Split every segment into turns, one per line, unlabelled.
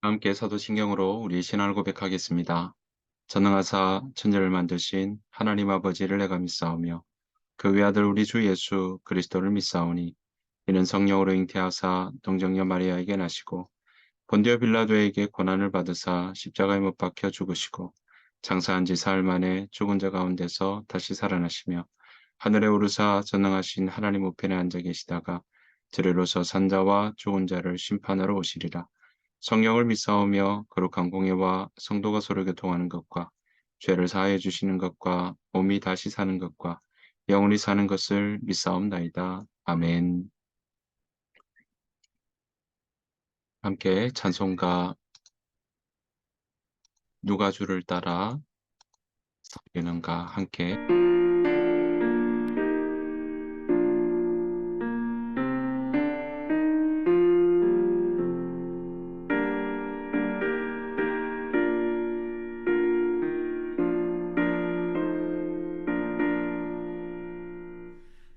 함께 사도신경으로 우리 신앙을 고백하겠습니다. 전능하사 천지를 만드신 하나님 아버지를 내가 믿사오며 그 외아들 우리 주 예수 그리스도를 믿사오니 이는 성령으로 잉태하사 동정녀 마리아에게 나시고 본디오 빌라도에게 고난을 받으사 십자가에 못 박혀 죽으시고 장사한 지 사흘 만에 죽은 자 가운데서 다시 살아나시며 하늘에 오르사 전능하신 하나님 우편에 앉아 계시다가 들으로서 산자와 죽은 자를 심판하러 오시리라. 성령을 믿사오며 거룩한 공예와 성도가 서로 교통하는 것과 죄를 사하여 주시는 것과 몸이 다시 사는 것과 영원히 사는 것을 믿사옵나이다. 아멘. 함께 찬송가 누가 주를 따라 서리는가 함께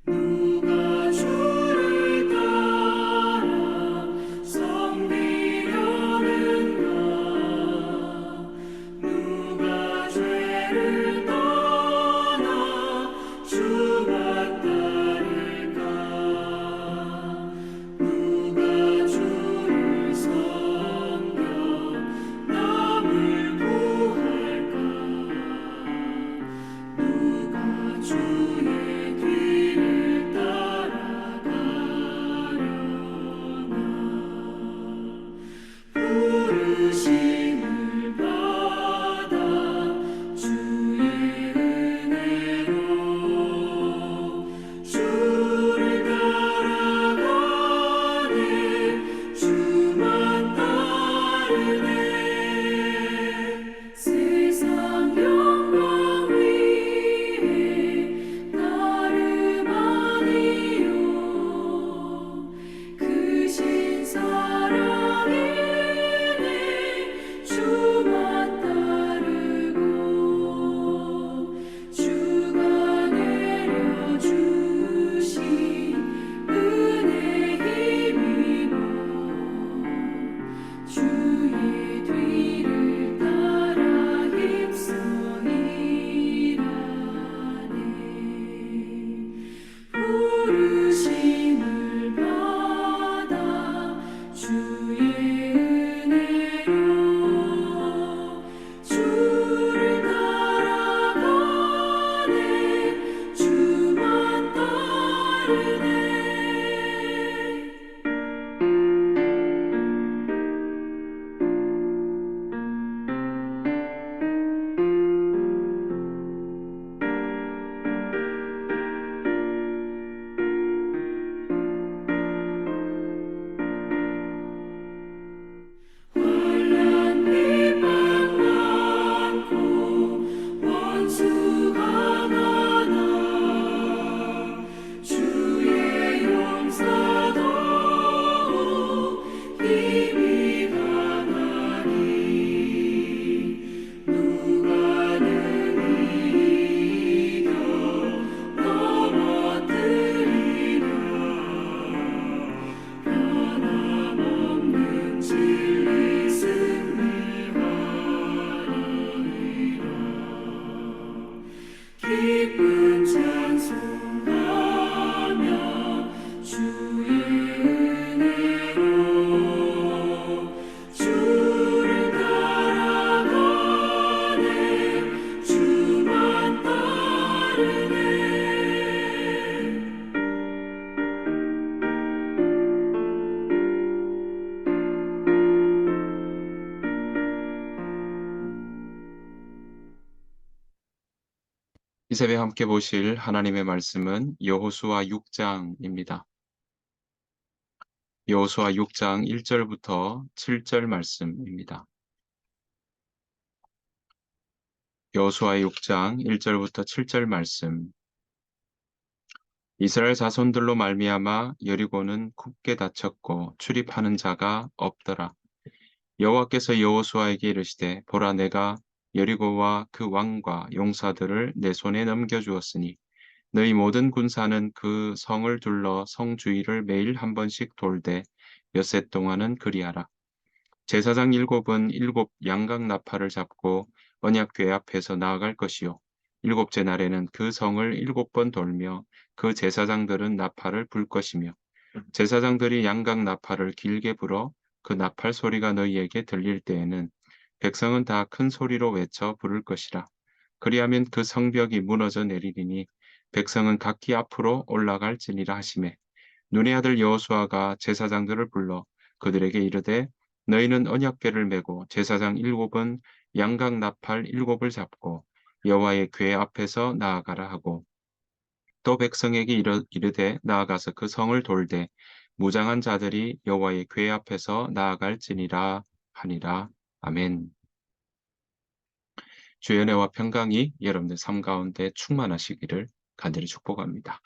누가 주를 따라 섬기려는가 누가 죄를 떠나 주만 따를까 누가 주를 섬겨 남을 구할까 누가 주의 뒤를 따라가려나 부르심을 받아 주의 은혜로 주를 따라가네 주만 따르네 세상 영광 위에 나름 아니요 크신 사랑이네 주만 따르고 주가 내려주신 은혜 힘입어 주의 뒤를 따라 힘써 일하네 부르심을 받아 주의 은혜로 주를 따라가네 주만 따르네 환난 비방 많고 원수가 많아 주의 용사도 힘이 강하니 누가 능히 이겨 넘어뜨리랴 변함없는 진리 승리하리라 기쁜 찬송하며 주의 은혜로 주를 따라가네 주만 따르네
이 새벽 함께 보실 하나님의 말씀은 여호수아 6장입니다. 여호수아 6장 1절부터 7절 말씀입니다. 여호수아 6장 1절부터 7절 말씀. 이스라엘 자손들로 말미암아 여리고는 굳게 닫혔고 출입하는 자가 없더라. 여호와께서 여호수아에게 이르시되 보라 내가 여리고와 그 왕과 용사들을 내 손에 넘겨주었으니 너희 모든 군사는 그 성을 둘러 성 주위를 매일 한 번씩 돌되 엿새 동안은 그리하라. 제사장 일곱은 일곱 양각 나팔을 잡고 언약궤 앞에서 나아갈 것이요. 일곱째 날에는 그 성을 일곱 번 돌며 그 제사장들은 나팔을 불 것이며 제사장들이 양각 나팔을 길게 불어 그 나팔 소리가 너희에게 들릴 때에는 백성은 다 큰 소리로 외쳐 부를 것이라. 그리하면 그 성벽이 무너져 내리리니 백성은 각기 앞으로 올라갈지니라 하시매 눈의 아들 여호수아가 제사장들을 불러 그들에게 이르되 너희는 언약궤를 메고 제사장 일곱은 양각 나팔 일곱을 잡고 여호와의 궤 앞에서 나아가라 하고 또 백성에게 이르되 나아가서 그 성을 돌되 무장한 자들이 여호와의 궤 앞에서 나아갈지니라 하니라. 아멘. 주의 은혜와 평강이 여러분들 삶 가운데 충만하시기를 간절히 축복합니다.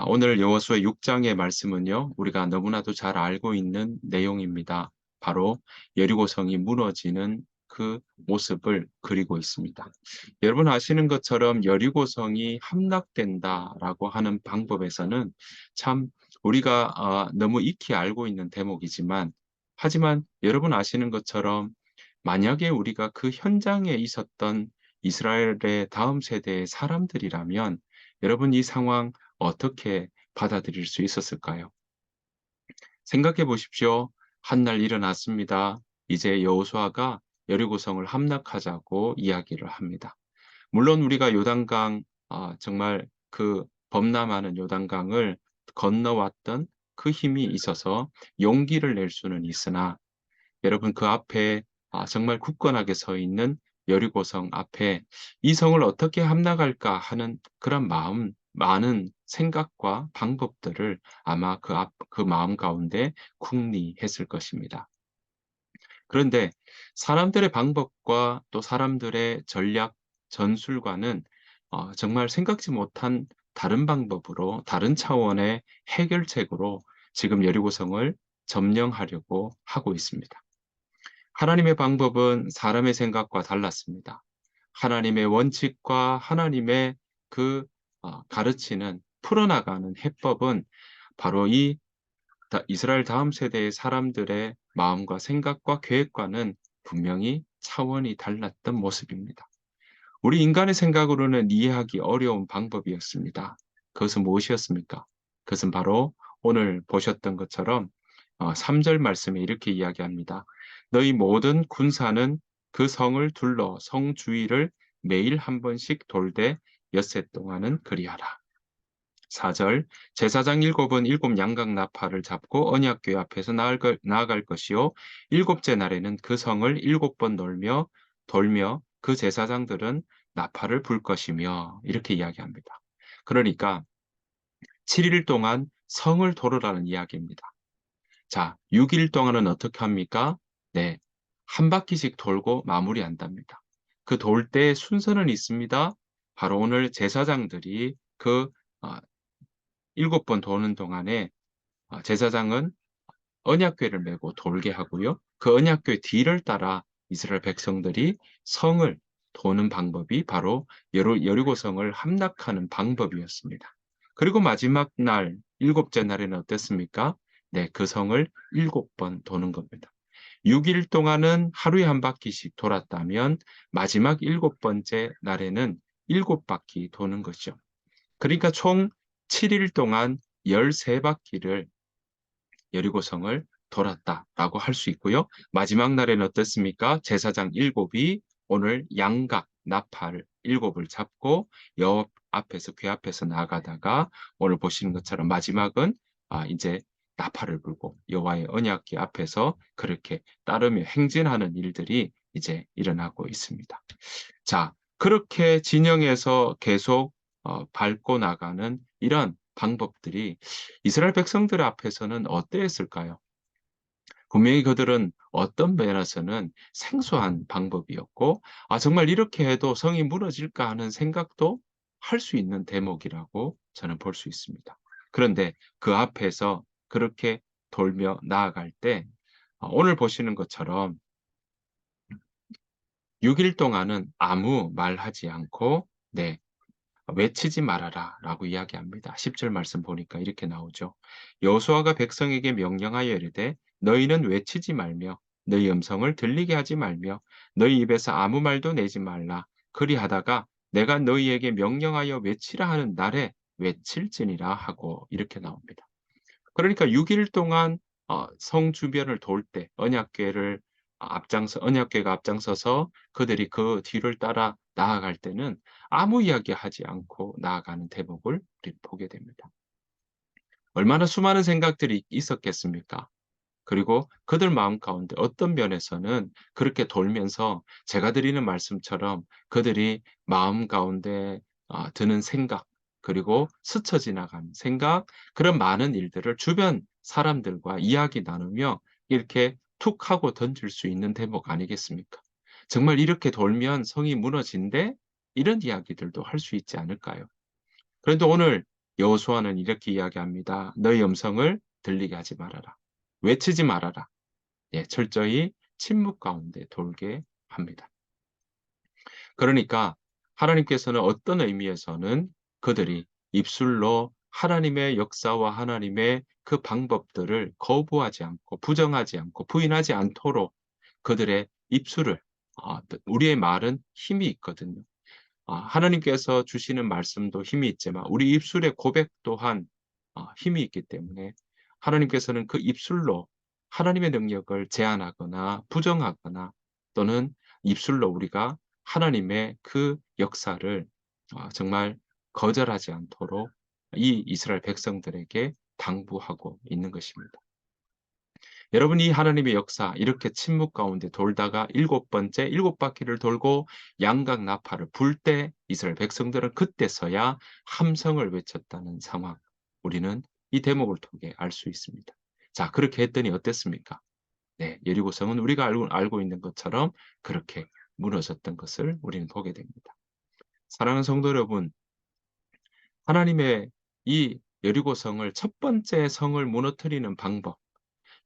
오늘 여호수아 6장의 말씀은요, 우리가 너무나도 잘 알고 있는 내용입니다. 바로 여리고성이 무너지는 그 모습을 그리고 있습니다. 여러분 아시는 것처럼 여리고성이 함락된다라고 하는 방법에서는 참 우리가 너무 익히 알고 있는 대목이지만, 하지만 여러분 아시는 것처럼 만약에 우리가 그 현장에 있었던 이스라엘의 다음 세대의 사람들이라면 여러분 이 상황 어떻게 받아들일 수 있었을까요? 생각해 보십시오. 한날 일어났습니다. 이제 여호수아가 여리고성을 함락하자고 이야기를 합니다. 물론 우리가 요단강 정말 그 범람하는 요단강을 건너왔던 그 힘이 있어서 용기를 낼 수는 있으나 여러분 그 앞에 정말 굳건하게 서 있는 여리고성 앞에 이 성을 어떻게 함락할까 하는 그런 마음, 많은 생각과 방법들을 아마 그 마음 가운데 궁리했을 것입니다. 그런데 사람들의 방법과 또 사람들의 전략, 전술과는 정말 생각지 못한 다른 방법으로, 다른 차원의 해결책으로 지금 여리고성을 점령하려고 하고 있습니다. 하나님의 방법은 사람의 생각과 달랐습니다. 하나님의 원칙과 하나님의 그 가르치는 풀어나가는 해법은 바로 이 이스라엘 다음 세대의 사람들의 마음과 생각과 계획과는 분명히 차원이 달랐던 모습입니다. 우리 인간의 생각으로는 이해하기 어려운 방법이었습니다. 그것은 무엇이었습니까? 그것은 바로 오늘 보셨던 것처럼 3절 말씀에 이렇게 이야기합니다. 너희 모든 군사는 그 성을 둘러 성 주위를 매일 한 번씩 돌되 엿새 동안은 그리하라. 4절 제사장 일곱은 일곱 양각 나팔을 잡고 언약궤 앞에서 나아갈 것이요 일곱째 날에는 그 성을 일곱 번 돌며 그 제사장들은 나팔을 불 것이며 이렇게 이야기합니다. 그러니까 7일 동안 성을 돌으라는 이야기입니다. 자, 6일 동안은 어떻게 합니까? 네, 한 바퀴씩 돌고 마무리한답니다. 그 돌 때 순서는 있습니다. 바로 오늘 제사장들이 그 어, 7번 도는 동안에 제사장은 언약궤를 메고 돌게 하고요. 그 언약궤 뒤를 따라 이스라엘 백성들이 성을 도는 방법이 바로 여리고성을 함락하는 방법이었습니다. 그리고 마지막 날, 일곱째 날에는 어땠습니까? 네, 그 성을 7번 도는 겁니다. 6일 동안은 하루에 한 바퀴씩 돌았다면 마지막 7번째 날에는 7바퀴 도는 거죠. 그러니까 총 7일 동안 13바퀴를 여리고성을 돌았다라고 할 수 있고요. 마지막 날에는 어떻습니까? 제사장 일곱이 오늘 양각 나팔 일곱을 잡고 여 앞에서 궤 앞에서 나가다가 오늘 보시는 것처럼 마지막은 이제 나팔을 불고 여호와의 언약궤 앞에서 그렇게 따르며 행진하는 일들이 이제 일어나고 있습니다. 자, 그렇게 진영에서 계속 밟고 나가는 이런 방법들이 이스라엘 백성들 앞에서는 어떠했을까요? 분명히 그들은 어떤 면에서는 생소한 방법이었고, 정말 이렇게 해도 성이 무너질까 하는 생각도 할 수 있는 대목이라고 저는 볼 수 있습니다. 그런데 그 앞에서 그렇게 돌며 나아갈 때, 오늘 보시는 것처럼 6일 동안은 아무 말하지 않고, 네, 외치지 말아라 라고 이야기합니다. 10절 말씀 보니까 이렇게 나오죠. 여호수아가 백성에게 명령하여 이르되 너희는 외치지 말며 너희 음성을 들리게 하지 말며 너희 입에서 아무 말도 내지 말라. 그리하다가 내가 너희에게 명령하여 외치라 하는 날에 외칠지니라 하고 이렇게 나옵니다. 그러니까 6일 동안 성 주변을 돌 때 언약궤가 앞장서서 그들이 그 뒤를 따라 나아갈 때는 아무 이야기하지 않고 나아가는 대목을 우리 보게 됩니다. 얼마나 수많은 생각들이 있었겠습니까? 그리고 그들 마음 가운데 어떤 면에서는 그렇게 돌면서 제가 드리는 말씀처럼 그들이 마음 가운데 드는 생각, 그리고 스쳐 지나가는 생각, 그런 많은 일들을 주변 사람들과 이야기 나누며 이렇게 툭 하고 던질 수 있는 대목 아니겠습니까? 정말 이렇게 돌면 성이 무너진대? 이런 이야기들도 할 수 있지 않을까요? 그런데 오늘 여호수아는 이렇게 이야기합니다. 너희 음성을 들리게 하지 말아라. 외치지 말아라. 예, 철저히 침묵 가운데 돌게 합니다. 그러니까 하나님께서는 어떤 의미에서는 그들이 입술로 하나님의 역사와 하나님의 그 방법들을 거부하지 않고 부정하지 않고 부인하지 않도록 그들의 입술을 우리의 말은 힘이 있거든요. 하나님께서 주시는 말씀도 힘이 있지만 우리 입술의 고백 또한 힘이 있기 때문에 하나님께서는 그 입술로 하나님의 능력을 제한하거나 부정하거나 또는 입술로 우리가 하나님의 그 역사를 정말 거절하지 않도록 이 이스라엘 백성들에게 당부하고 있는 것입니다. 여러분, 이 하나님의 역사 이렇게 침묵 가운데 돌다가 일곱 번째 일곱 바퀴를 돌고 양각 나팔을 불 때 이스라엘 백성들은 그때서야 함성을 외쳤다는 상황. 우리는 이 대목을 통해 알 수 있습니다. 자, 그렇게 했더니 어땠습니까? 네, 여리고성은 우리가 알고 있는 것처럼 그렇게 무너졌던 것을 우리는 보게 됩니다. 사랑하는 성도 여러분, 하나님의 이 여리고성을 첫 번째 성을 무너뜨리는 방법,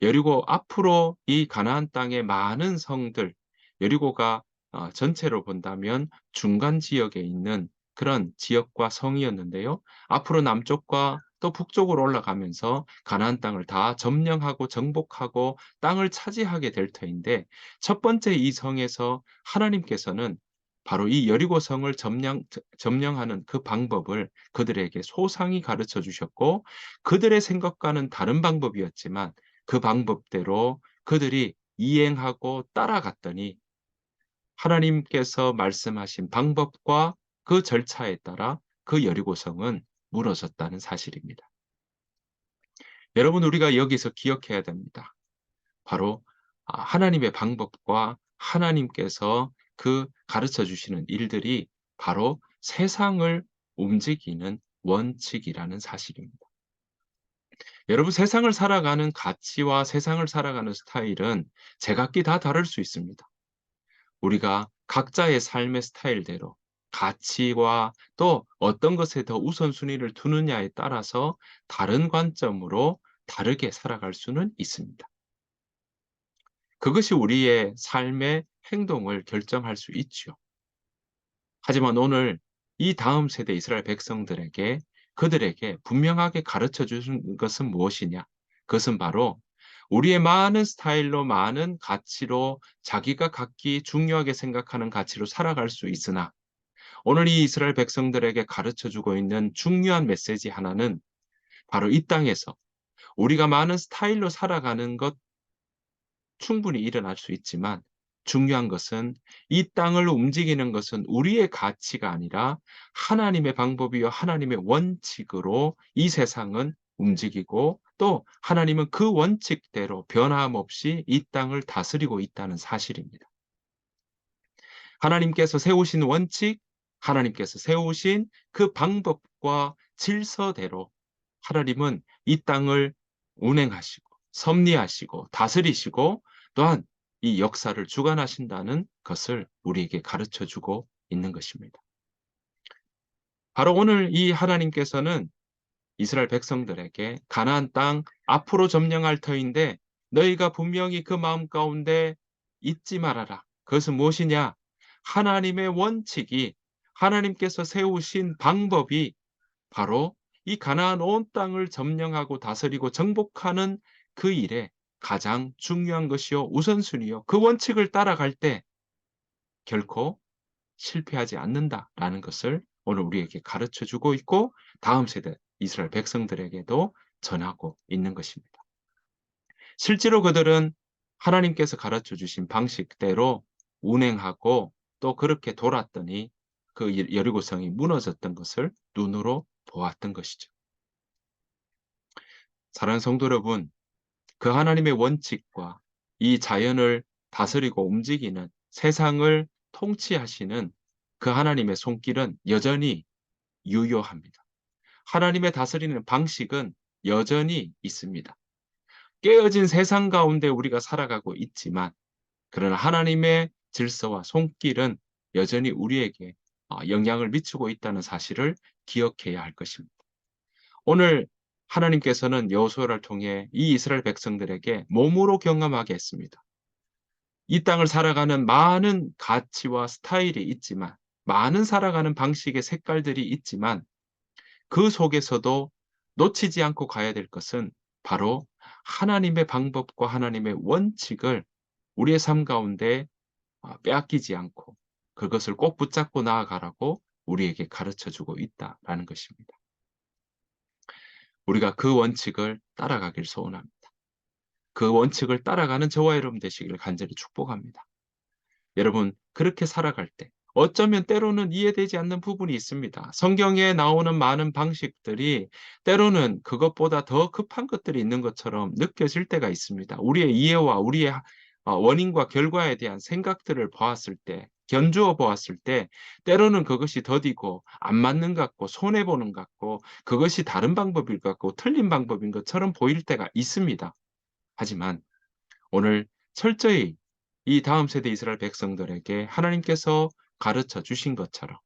여리고 앞으로 이 가나안 땅의 많은 성들, 여리고가 전체로 본다면 중간 지역에 있는 그런 지역과 성이었는데요. 앞으로 남쪽과 또 북쪽으로 올라가면서 가나안 땅을 다 점령하고 정복하고 땅을 차지하게 될 터인데, 첫 번째 이 성에서 하나님께서는 바로 이 여리고 성을 점령하는 그 방법을 그들에게 소상히 가르쳐 주셨고, 그들의 생각과는 다른 방법이었지만 그 방법대로 그들이 이행하고 따라갔더니 하나님께서 말씀하신 방법과 그 절차에 따라 그 여리고성은 무너졌다는 사실입니다. 여러분, 우리가 여기서 기억해야 됩니다. 바로 하나님의 방법과 하나님께서 그 가르쳐 주시는 일들이 바로 세상을 움직이는 원칙이라는 사실입니다. 여러분, 세상을 살아가는 가치와 세상을 살아가는 스타일은 제각기 다 다를 수 있습니다. 우리가 각자의 삶의 스타일대로 가치와 또 어떤 것에 더 우선순위를 두느냐에 따라서 다른 관점으로 다르게 살아갈 수는 있습니다. 그것이 우리의 삶의 행동을 결정할 수 있죠. 하지만 오늘 이 다음 세대 이스라엘 백성들에게 그들에게 분명하게 가르쳐 주신 것은 무엇이냐? 그것은 바로 우리의 많은 스타일로 많은 가치로 자기가 각기 중요하게 생각하는 가치로 살아갈 수 있으나 오늘 이 이스라엘 백성들에게 가르쳐 주고 있는 중요한 메시지 하나는 바로 이 땅에서 우리가 많은 스타일로 살아가는 것 충분히 일어날 수 있지만 중요한 것은 이 땅을 움직이는 것은 우리의 가치가 아니라 하나님의 방법이요 하나님의 원칙으로 이 세상은 움직이고 또 하나님은 그 원칙대로 변함없이 이 땅을 다스리고 있다는 사실입니다. 하나님께서 세우신 원칙, 하나님께서 세우신 그 방법과 질서대로 하나님은 이 땅을 운행하시고 섭리하시고 다스리시고 또한 이 역사를 주관하신다는 것을 우리에게 가르쳐 주고 있는 것입니다. 바로 오늘 이 하나님께서는 이스라엘 백성들에게 가나안 땅 앞으로 점령할 터인데 너희가 분명히 그 마음 가운데 잊지 말아라. 그것은 무엇이냐? 하나님의 원칙이 하나님께서 세우신 방법이 바로 이 가나안 온 땅을 점령하고 다스리고 정복하는 그 일에 가장 중요한 것이요 우선순위요. 그 원칙을 따라갈 때 결코 실패하지 않는다라는 것을 오늘 우리에게 가르쳐 주고 있고 다음 세대 이스라엘 백성들에게도 전하고 있는 것입니다. 실제로 그들은 하나님께서 가르쳐 주신 방식대로 운행하고 또 그렇게 돌았더니 그 여리고성이 무너졌던 것을 눈으로 보았던 것이죠. 사랑하는 성도 여러분, 그 하나님의 원칙과 이 자연을 다스리고 움직이는 세상을 통치하시는 그 하나님의 손길은 여전히 유효합니다. 하나님의 다스리는 방식은 여전히 있습니다. 깨어진 세상 가운데 우리가 살아가고 있지만 그러나 하나님의 질서와 손길은 여전히 우리에게 영향을 미치고 있다는 사실을 기억해야 할 것입니다. 오늘 하나님께서는 여호수아를 통해 이 이스라엘 백성들에게 몸으로 경험하게 했습니다. 이 땅을 살아가는 많은 가치와 스타일이 있지만 많은 살아가는 방식의 색깔들이 있지만 그 속에서도 놓치지 않고 가야 될 것은 바로 하나님의 방법과 하나님의 원칙을 우리의 삶 가운데 빼앗기지 않고 그것을 꼭 붙잡고 나아가라고 우리에게 가르쳐 주고 있다라는 것입니다. 우리가 그 원칙을 따라가길 소원합니다. 그 원칙을 따라가는 저와 여러분 되시기를 간절히 축복합니다. 여러분, 그렇게 살아갈 때 어쩌면 때로는 이해되지 않는 부분이 있습니다. 성경에 나오는 많은 방식들이 때로는 그것보다 더 급한 것들이 있는 것처럼 느껴질 때가 있습니다. 우리의 이해와 우리의 원인과 결과에 대한 생각들을 보았을 때, 견주어 보았을 때 때로는 그것이 더디고 안 맞는 것 같고 손해보는 것 같고 그것이 다른 방법일 것 같고 틀린 방법인 것처럼 보일 때가 있습니다. 하지만 오늘 철저히 이 다음 세대 이스라엘 백성들에게 하나님께서 가르쳐 주신 것처럼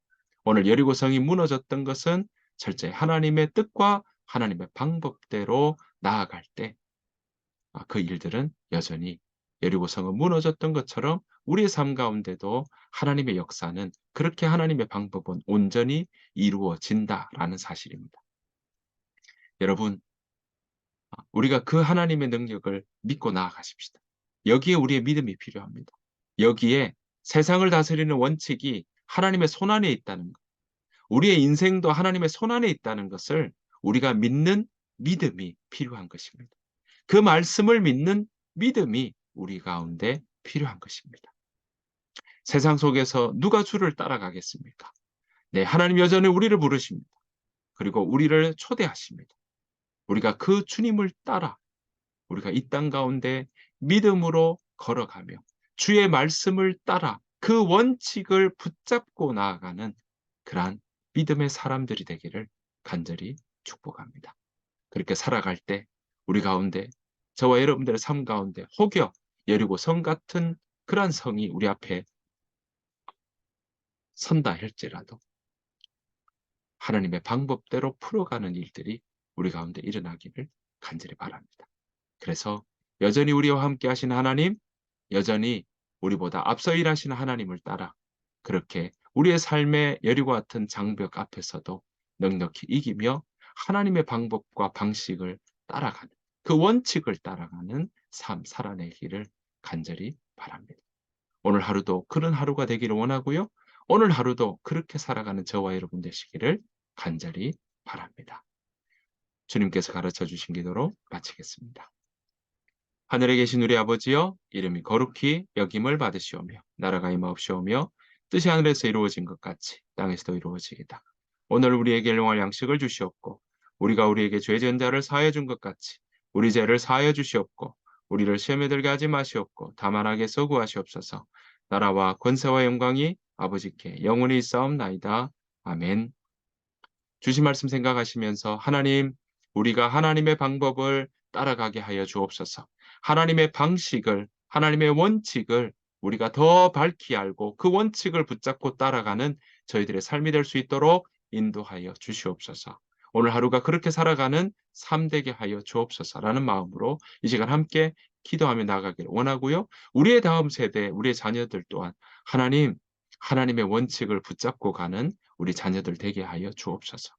오늘 여리고성이 무너졌던 것은 철저히 하나님의 뜻과 하나님의 방법대로 나아갈 때 그 일들은 여전히 여리고성은 무너졌던 것처럼 우리의 삶 가운데도 하나님의 역사는 그렇게 하나님의 방법은 온전히 이루어진다라는 사실입니다. 여러분, 우리가 그 하나님의 능력을 믿고 나아가십시다. 여기에 우리의 믿음이 필요합니다. 여기에 세상을 다스리는 원칙이 하나님의 손안에 있다는 것, 우리의 인생도 하나님의 손안에 있다는 것을 우리가 믿는 믿음이 필요한 것입니다. 그 말씀을 믿는 믿음이 우리 가운데 필요한 것입니다. 세상 속에서 누가 주를 따라가겠습니까? 네, 하나님 여전히 우리를 부르십니다. 그리고 우리를 초대하십니다. 우리가 그 주님을 따라 우리가 이 땅 가운데 믿음으로 걸어가며 주의 말씀을 따라 그 원칙을 붙잡고 나아가는 그러한 믿음의 사람들이 되기를 간절히 축복합니다. 그렇게 살아갈 때 우리 가운데 저와 여러분들의 삶 가운데 혹여 여리고 성 같은 그러한 성이 우리 앞에 선다 할지라도 하나님의 방법대로 풀어가는 일들이 우리 가운데 일어나기를 간절히 바랍니다. 그래서 여전히 우리와 함께 하시는 하나님, 여전히 우리보다 앞서 일하시는 하나님을 따라 그렇게 우리의 삶의 여리고 같은 장벽 앞에서도 넉넉히 이기며 하나님의 방법과 방식을 따라가는 그 원칙을 따라가는 삶 살아내기를 간절히 바랍니다. 오늘 하루도 그런 하루가 되기를 원하고요. 오늘 하루도 그렇게 살아가는 저와 여러분 되시기를 간절히 바랍니다. 주님께서 가르쳐 주신 기도로 마치겠습니다. 하늘에 계신 우리 아버지여, 이름이 거룩히 여김을 받으시오며 나라가 임하옵시오며 뜻이 하늘에서 이루어진 것 같이 땅에서도 이루어지이다. 오늘 우리에게 일용할 양식을 주시옵고 우리가 우리에게 죄 지은 자를 사하여 준 것 같이 우리 죄를 사하여 주시옵고 우리를 시험에 들게 하지 마시옵고 다만 악에서 구하시옵소서. 나라와 권세와 영광이 아버지께 영원히 있사옵나이다. 아멘. 주신 말씀 생각하시면서 하나님, 우리가 하나님의 방법을 따라가게 하여 주옵소서. 하나님의 방식을, 하나님의 원칙을 우리가 더 밝히 알고 그 원칙을 붙잡고 따라가는 저희들의 삶이 될 수 있도록 인도하여 주시옵소서. 오늘 하루가 그렇게 살아가는 삶 되게 하여 주옵소서라는 마음으로 이 시간 함께 기도하며 나가기를 원하고요. 우리의 다음 세대, 우리의 자녀들 또한 하나님, 하나님의 원칙을 붙잡고 가는 우리 자녀들 되게 하여 주옵소서.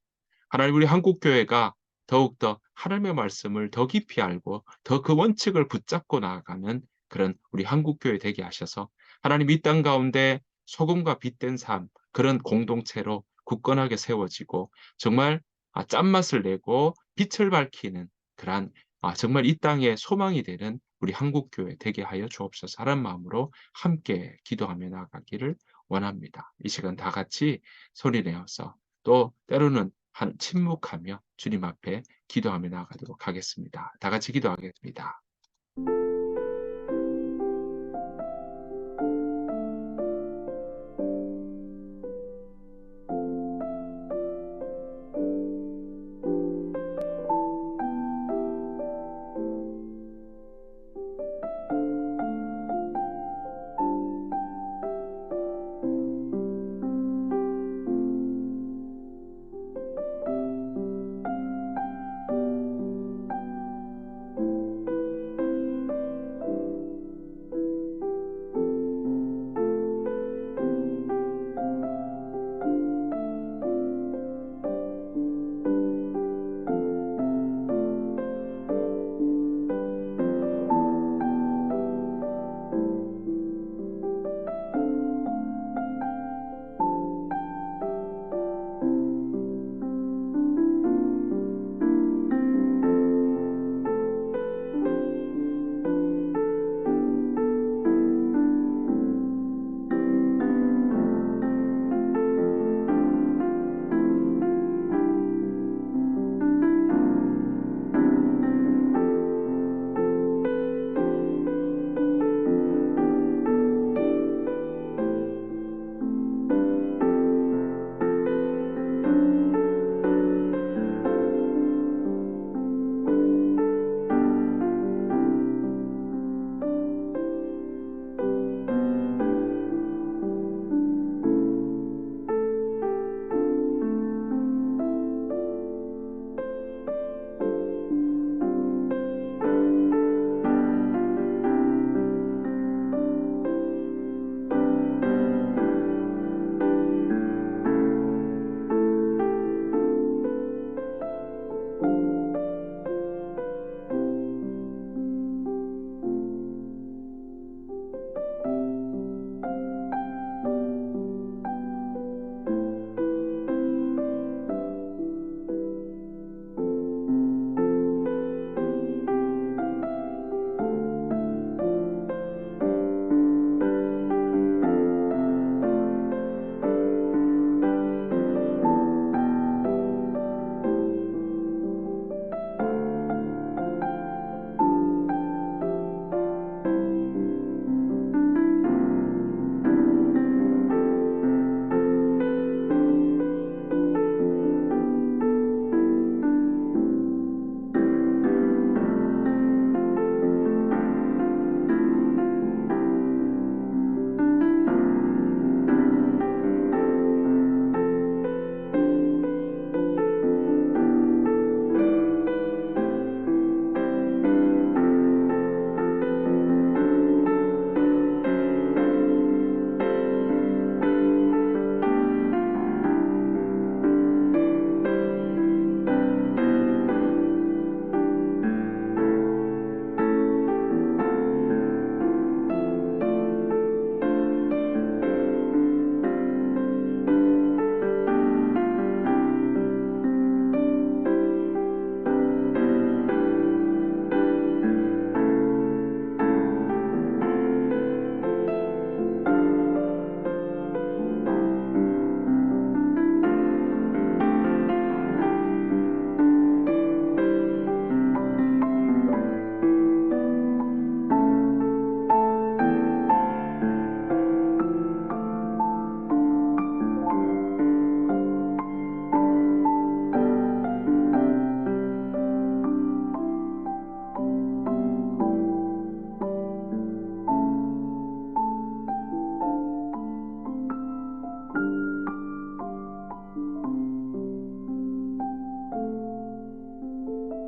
하나님, 우리 한국교회가 더욱더 하나님의 말씀을 더 깊이 알고 더 그 원칙을 붙잡고 나아가는 그런 우리 한국교회 되게 하셔서 하나님 이 땅 가운데 소금과 빛된 삶, 그런 공동체로 굳건하게 세워지고 정말 짠맛을 내고 빛을 밝히는 그러한 정말 이 땅에 소망이 되는 우리 한국교회 되게 하여 주옵소서 하는 마음으로 함께 기도하며 나아가기를 원합니다. 이 시간 다 같이 소리내어서 또 때로는 침묵하며 주님 앞에 기도하며 나아가도록 하겠습니다. 다 같이 기도하겠습니다.